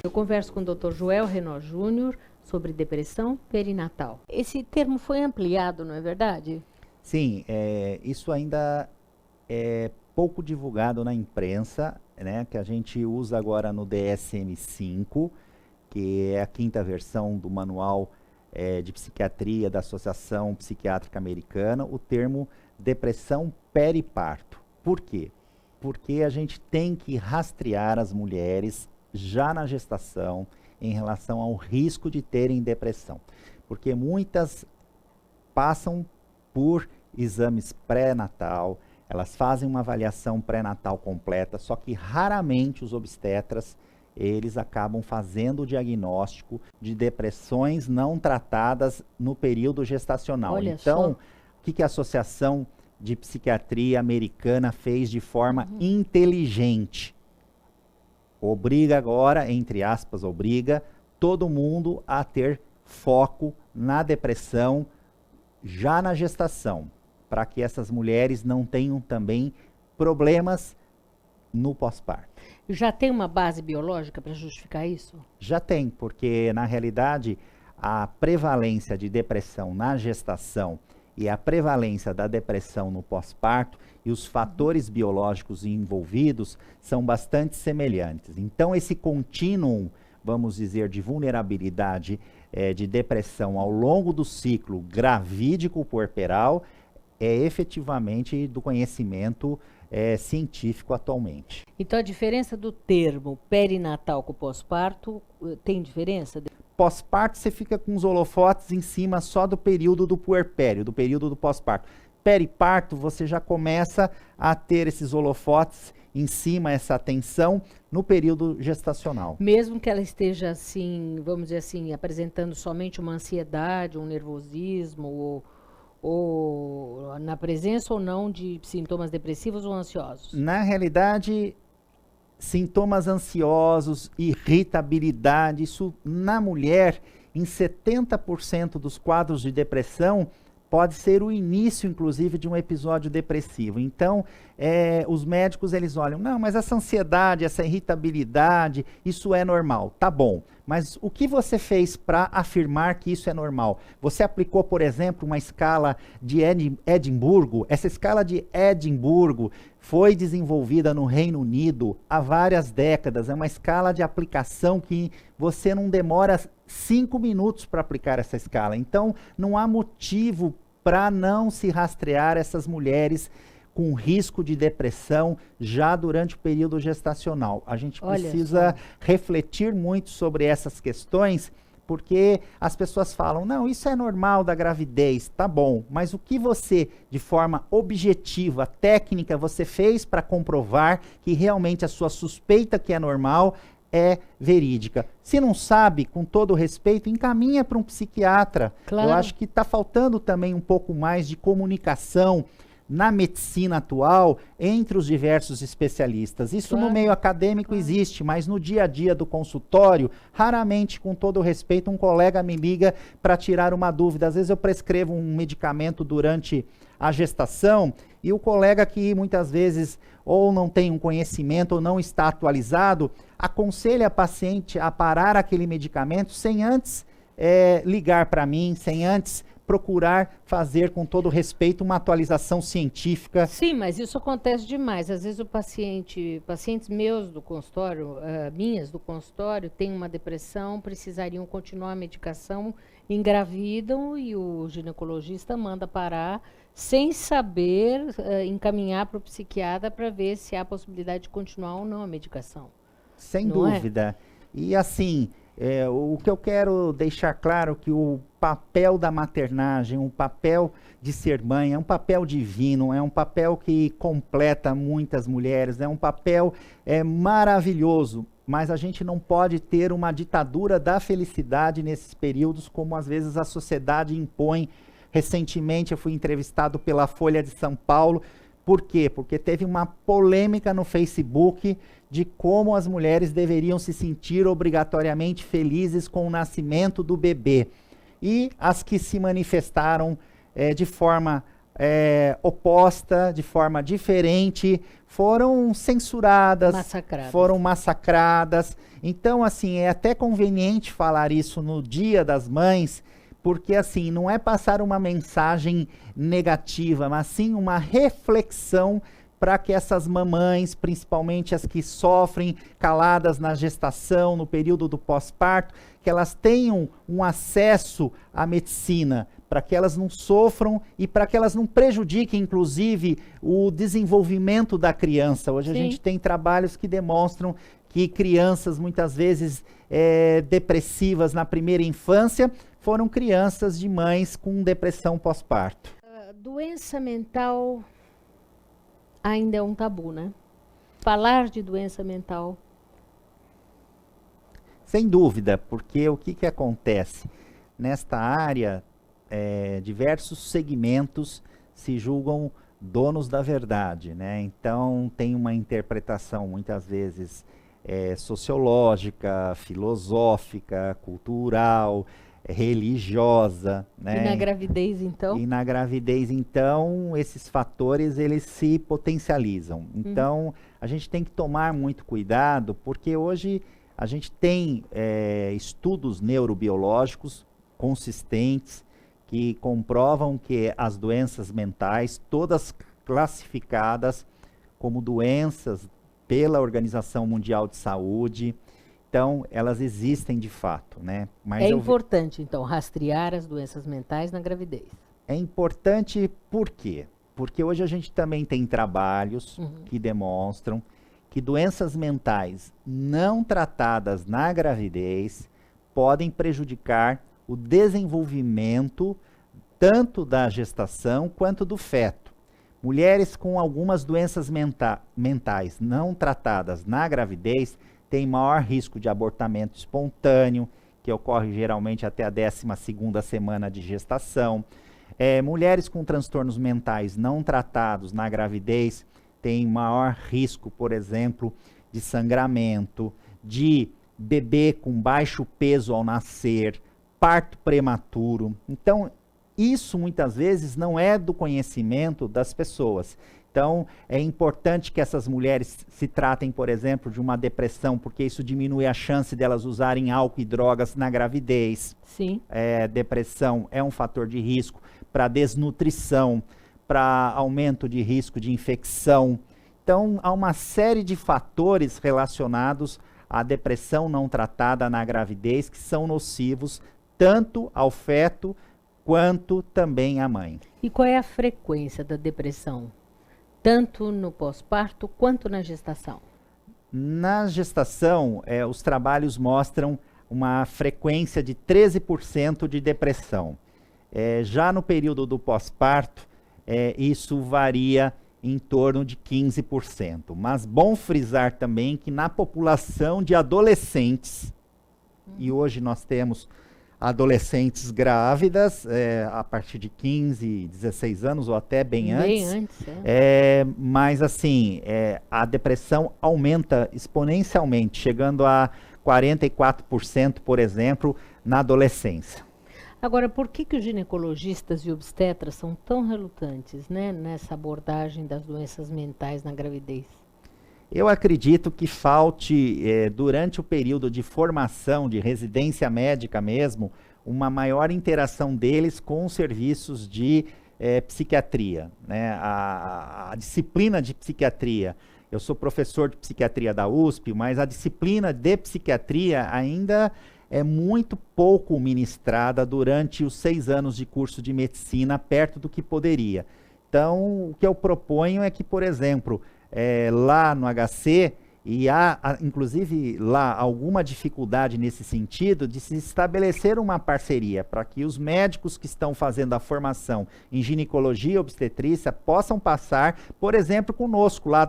Eu converso com o Dr. Joel Renaud Júnior sobre depressão perinatal. Esse termo foi ampliado, não é verdade? Sim, isso ainda é pouco divulgado na imprensa, né, que a gente usa agora no DSM-5, que é a 5ª versão do Manual de Psiquiatria da Associação Psiquiátrica Americana, o termo depressão periparto. Por quê? Porque a gente tem que rastrear as mulheres já na gestação em relação ao risco de terem depressão. Porque muitas passam por exames pré-natal, elas fazem uma avaliação pré-natal completa, só que raramente os obstetras, eles acabam fazendo o diagnóstico de depressões não tratadas no período gestacional. Olha então, só. o que a Associação de Psiquiatria Americana fez de forma inteligente? Obriga agora, entre aspas, obriga todo mundo a ter foco na depressão já na gestação, para que essas mulheres não tenham também problemas no pós-parto. Já tem uma base biológica para justificar isso? Já tem, porque na realidade a prevalência de depressão na gestação e a prevalência da depressão no pós-parto e os fatores biológicos envolvidos são bastante semelhantes. Então esse contínuo, vamos dizer, de vulnerabilidade de depressão ao longo do ciclo gravídico puerperal é efetivamente do conhecimento científico atualmente. Então a diferença do termo perinatal com pós-parto tem diferença? Pós-parto você fica com os holofotes em cima só do período do puerpério, do período do pós-parto. Periparto você já começa a ter esses holofotes em cima, essa atenção no período gestacional. Mesmo que ela esteja assim, vamos dizer assim, apresentando somente uma ansiedade, um nervosismo, ou na presença ou não de sintomas depressivos ou ansiosos? Na realidade, sintomas ansiosos, irritabilidade, isso na mulher, em 70% dos quadros de depressão, pode ser o início, inclusive, de um episódio depressivo. Então, os médicos, eles olham, não, mas essa ansiedade, essa irritabilidade, isso é normal. Tá bom, mas o que você fez para afirmar que isso é normal? Você aplicou, por exemplo, uma escala de Edimburgo? Essa escala de Edimburgo foi desenvolvida no Reino Unido há várias décadas. É uma escala de aplicação que você não demora 5 minutos para aplicar essa escala. Então, não há motivo para não se rastrear essas mulheres com risco de depressão já durante o período gestacional. A gente precisa refletir muito sobre essas questões, porque as pessoas falam, não, isso é normal da gravidez, tá bom, mas o que você, de forma objetiva, técnica, você fez para comprovar que realmente a sua suspeita que é normal é verídica? Se não sabe, com todo respeito, encaminha para um psiquiatra. Claro. Eu acho que está faltando também um pouco mais de comunicação na medicina atual entre os diversos especialistas. Isso no meio acadêmico existe, mas no dia a dia do consultório, raramente, com todo respeito, um colega me liga para tirar uma dúvida. Às vezes eu prescrevo um medicamento durante a gestação e o colega que muitas vezes ou não tem um conhecimento ou não está atualizado, aconselha a paciente a parar aquele medicamento sem antes ligar para mim, sem antes procurar fazer, com todo respeito, uma atualização científica. Sim, mas isso acontece demais. Às vezes pacientes meus do consultório, minhas do consultório, têm uma depressão, precisariam continuar a medicação, engravidam e o ginecologista manda parar sem saber encaminhar para o psiquiatra para ver se há possibilidade de continuar ou não a medicação. Sem dúvida. E assim, o que eu quero deixar claro que o papel da maternagem, o papel de ser mãe, é um papel divino, é um papel que completa muitas mulheres, é um papel maravilhoso, mas a gente não pode ter uma ditadura da felicidade nesses períodos, como às vezes a sociedade impõe. Recentemente eu fui entrevistado pela Folha de São Paulo. Por quê? Porque teve uma polêmica no Facebook de como as mulheres deveriam se sentir obrigatoriamente felizes com o nascimento do bebê. E as que se manifestaram de forma oposta, de forma diferente, foram censuradas, foram massacradas. Então, assim, é até conveniente falar isso no Dia das Mães, porque, assim, não é passar uma mensagem negativa, mas sim uma reflexão para que essas mamães, principalmente as que sofrem caladas na gestação, no período do pós-parto, que elas tenham um acesso à medicina, para que elas não sofram e para que elas não prejudiquem, inclusive, o desenvolvimento da criança. Hoje a gente tem trabalhos que demonstram que crianças, muitas vezes depressivas na primeira infância, foram crianças de mães com depressão pós-parto. Doença mental ainda é um tabu, né? Falar de doença mental. Sem dúvida, porque o que acontece? Nesta área, diversos segmentos se julgam donos da verdade, né? Então, tem uma interpretação, muitas vezes, sociológica, filosófica, cultural, religiosa, né? E na gravidez, então? E na gravidez, então, esses fatores, eles se potencializam. Então, a gente tem que tomar muito cuidado, porque hoje a gente tem estudos neurobiológicos consistentes que comprovam que as doenças mentais, todas classificadas como doenças pela Organização Mundial de Saúde, então, elas existem de fato, né? Mas é importante, então, rastrear as doenças mentais na gravidez. É importante por quê? Porque hoje a gente também tem trabalhos que demonstram que doenças mentais não tratadas na gravidez podem prejudicar o desenvolvimento tanto da gestação quanto do feto. Mulheres com algumas doenças mentais não tratadas na gravidez tem maior risco de abortamento espontâneo, que ocorre geralmente até a 12ª semana de gestação. Mulheres com transtornos mentais não tratados na gravidez têm maior risco, por exemplo, de sangramento, de bebê com baixo peso ao nascer, parto prematuro. Então, isso muitas vezes não é do conhecimento das pessoas. Então, é importante que essas mulheres se tratem, por exemplo, de uma depressão, porque isso diminui a chance delas usarem álcool e drogas na gravidez. Sim. Depressão é um fator de risco para desnutrição, para aumento de risco de infecção. Então, há uma série de fatores relacionados à depressão não tratada na gravidez que são nocivos tanto ao feto quanto também à mãe. E qual é a frequência da depressão? Tanto no pós-parto quanto na gestação? Na gestação, os trabalhos mostram uma frequência de 13% de depressão. Já no período do pós-parto, isso varia em torno de 15%. Mas bom frisar também que na população de adolescentes, e hoje nós temos adolescentes grávidas a partir de 15, 16 anos ou até bem antes. Mas assim, a depressão aumenta exponencialmente, chegando a 44%, por exemplo, na adolescência. Agora, por que os ginecologistas e obstetras são tão relutantes, né, nessa abordagem das doenças mentais na gravidez? Eu acredito que falte, durante o período de formação, de residência médica mesmo, uma maior interação deles com os serviços de psiquiatria, né? A disciplina de psiquiatria. Eu sou professor de psiquiatria da USP, mas a disciplina de psiquiatria ainda é muito pouco ministrada durante os 6 anos de curso de medicina, perto do que poderia. Então, o que eu proponho é que, por exemplo, lá no HC, e há inclusive lá alguma dificuldade nesse sentido, de se estabelecer uma parceria para que os médicos que estão fazendo a formação em ginecologia e obstetrícia possam passar, por exemplo, conosco lá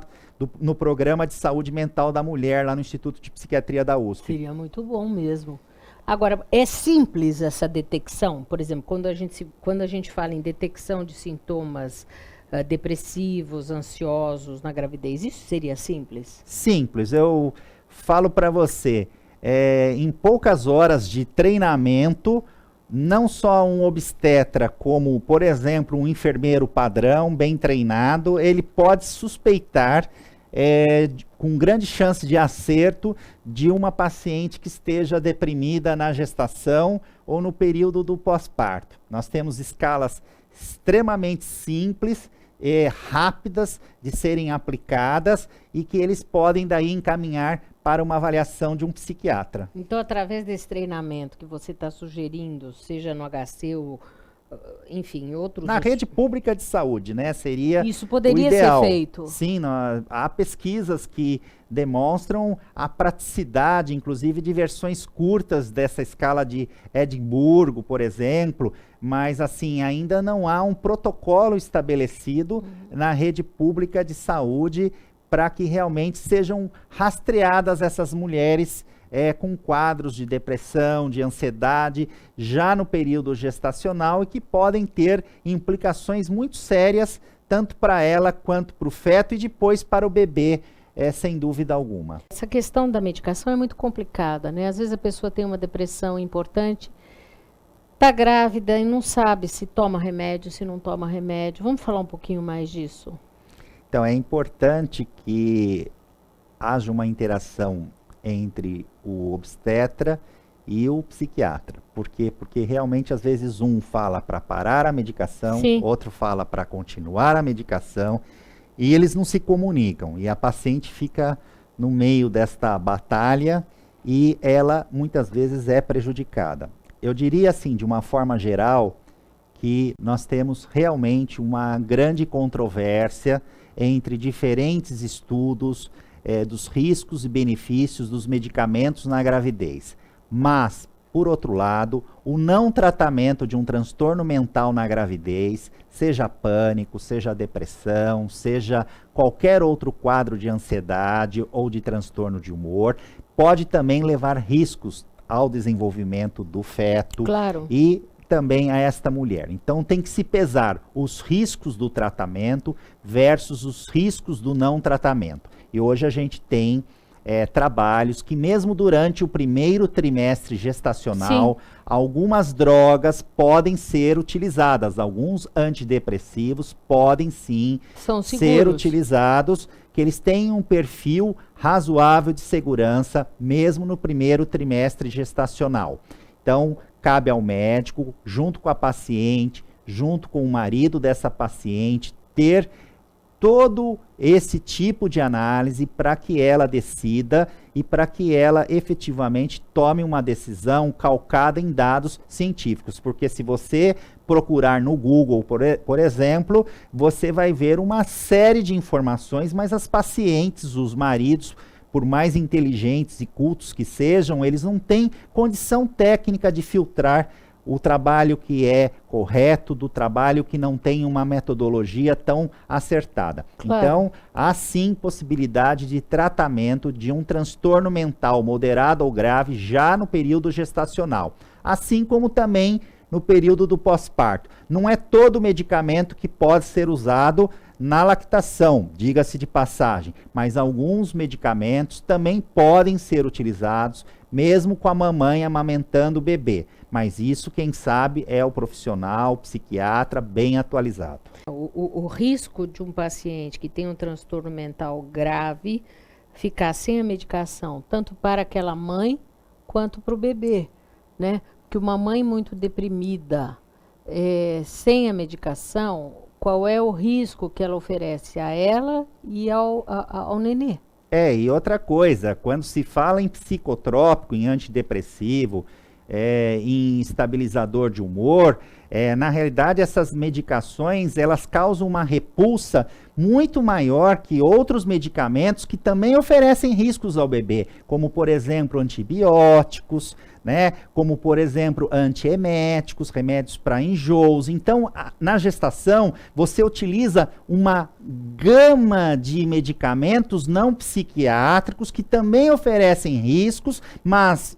no programa de saúde mental da mulher, lá no Instituto de Psiquiatria da USP. Seria muito bom mesmo. Agora, é simples essa detecção? Por exemplo, quando a gente fala em detecção de sintomas depressivos, ansiosos na gravidez, isso seria simples? Simples. Eu falo para você, em poucas horas de treinamento, não só um obstetra, como, por exemplo, um enfermeiro padrão, bem treinado, ele pode suspeitar, com grande chance de acerto, de uma paciente que esteja deprimida na gestação ou no período do pós-parto. Nós temos escalas extremamente simples, rápidas de serem aplicadas e que eles podem daí encaminhar para uma avaliação de um psiquiatra. Então, através desse treinamento que você está sugerindo, seja no HC ou, enfim, outros... Na rede pública de saúde, né? Seria isso poderia o ideal. ser feito. Sim, há pesquisas que demonstram a praticidade, inclusive, de versões curtas dessa escala de Edimburgo, por exemplo, mas, assim, ainda não há um protocolo estabelecido na rede pública de saúde para que realmente sejam rastreadas essas mulheres com quadros de depressão, de ansiedade, já no período gestacional e que podem ter implicações muito sérias, tanto para ela quanto para o feto e depois para o bebê, sem dúvida alguma. Essa questão da medicação é muito complicada, né? Às vezes a pessoa tem uma depressão importante, está grávida e não sabe se toma remédio, se não toma remédio. Vamos falar um pouquinho mais disso? Então, é importante que haja uma interação entre o obstetra e o psiquiatra. Por quê? Porque realmente, às vezes, um fala para parar a medicação, sim, outro fala para continuar a medicação, e eles não se comunicam. E a paciente fica no meio desta batalha e ela, muitas vezes, é prejudicada. Eu diria, assim, de uma forma geral, que nós temos realmente uma grande controvérsia entre diferentes estudos dos riscos e benefícios dos medicamentos na gravidez. Mas, por outro lado, o não tratamento de um transtorno mental na gravidez, seja pânico, seja depressão, seja qualquer outro quadro de ansiedade ou de transtorno de humor, pode também levar riscos ao desenvolvimento do feto. Claro. E também a esta mulher. Então tem que se pesar os riscos do tratamento versus os riscos do não tratamento. E hoje a gente tem trabalhos que mesmo durante o primeiro trimestre gestacional, sim, algumas drogas podem ser utilizadas, alguns antidepressivos podem sim ser utilizados, que eles têm um perfil razoável de segurança mesmo no primeiro trimestre gestacional. Então, cabe ao médico, junto com a paciente, junto com o marido dessa paciente, ter todo esse tipo de análise para que ela decida e para que ela efetivamente tome uma decisão calcada em dados científicos. Porque se você procurar no Google, por exemplo, você vai ver uma série de informações, mas as pacientes, os maridos, por mais inteligentes e cultos que sejam, eles não têm condição técnica de filtrar o trabalho que é correto do trabalho que não tem uma metodologia tão acertada. Claro. Então, há sim possibilidade de tratamento de um transtorno mental moderado ou grave já no período gestacional, assim como também no período do pós-parto. Não é todo medicamento que pode ser usado na lactação, diga-se de passagem, mas alguns medicamentos também podem ser utilizados, mesmo com a mamãe amamentando o bebê. Mas isso, quem sabe, é o profissional, o psiquiatra bem atualizado. O risco de um paciente que tem um transtorno mental grave ficar sem a medicação, tanto para aquela mãe quanto para o bebê, né? Porque uma mãe muito deprimida, sem a medicação, qual é o risco que ela oferece a ela e ao nenê? E outra coisa, quando se fala em psicotrópico, em antidepressivo, em estabilizador de humor, na realidade essas medicações, elas causam uma repulsa muito maior que outros medicamentos que também oferecem riscos ao bebê, como por exemplo antibióticos, né? Como por exemplo antieméticos, remédios para enjoos. Então, na gestação, você utiliza uma gama de medicamentos não psiquiátricos que também oferecem riscos, mas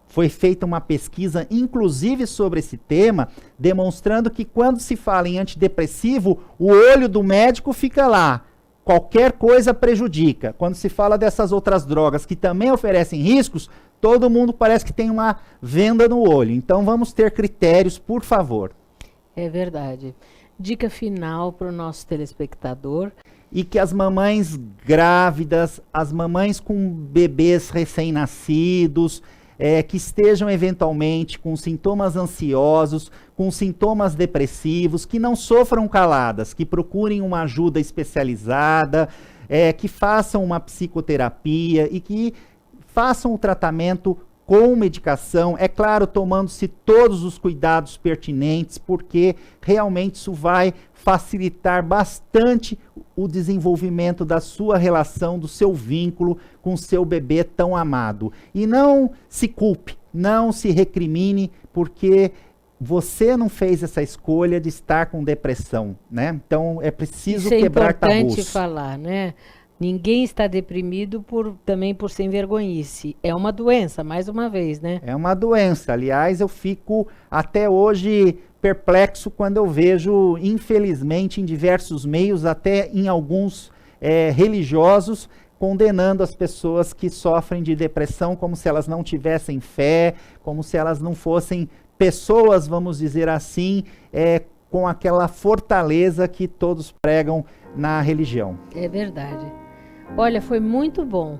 foi feita uma pesquisa, inclusive, sobre esse tema, demonstrando que quando se fala em antidepressivo, o olho do médico fica lá. Qualquer coisa prejudica. Quando se fala dessas outras drogas que também oferecem riscos, todo mundo parece que tem uma venda no olho. Então vamos ter critérios, por favor. É verdade. Dica final para o nosso telespectador. E que as mamães grávidas, as mamães com bebês recém-nascidos, que estejam eventualmente com sintomas ansiosos, com sintomas depressivos, que não sofram caladas, que procurem uma ajuda especializada, que façam uma psicoterapia e que façam o tratamento com medicação, é claro, tomando-se todos os cuidados pertinentes, porque realmente isso vai facilitar bastante o desenvolvimento da sua relação, do seu vínculo com o seu bebê tão amado. E não se culpe, não se recrimine, porque você não fez essa escolha de estar com depressão, né? Então é preciso quebrar tabus. Isso é importante falar, né? Ninguém está deprimido também por sem vergonhice. É uma doença, mais uma vez, né? É uma doença. Aliás, eu fico até hoje perplexo quando eu vejo, infelizmente, em diversos meios, até em alguns religiosos, condenando as pessoas que sofrem de depressão como se elas não tivessem fé, como se elas não fossem pessoas, vamos dizer assim, com aquela fortaleza que todos pregam na religião. É verdade. Olha, foi muito bom.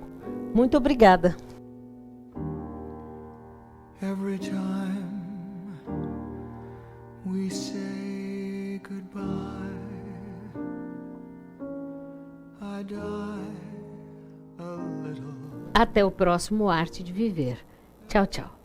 Muito obrigada. Every time we say goodbye, I die a little. Até o próximo Arte de Viver. Tchau, tchau.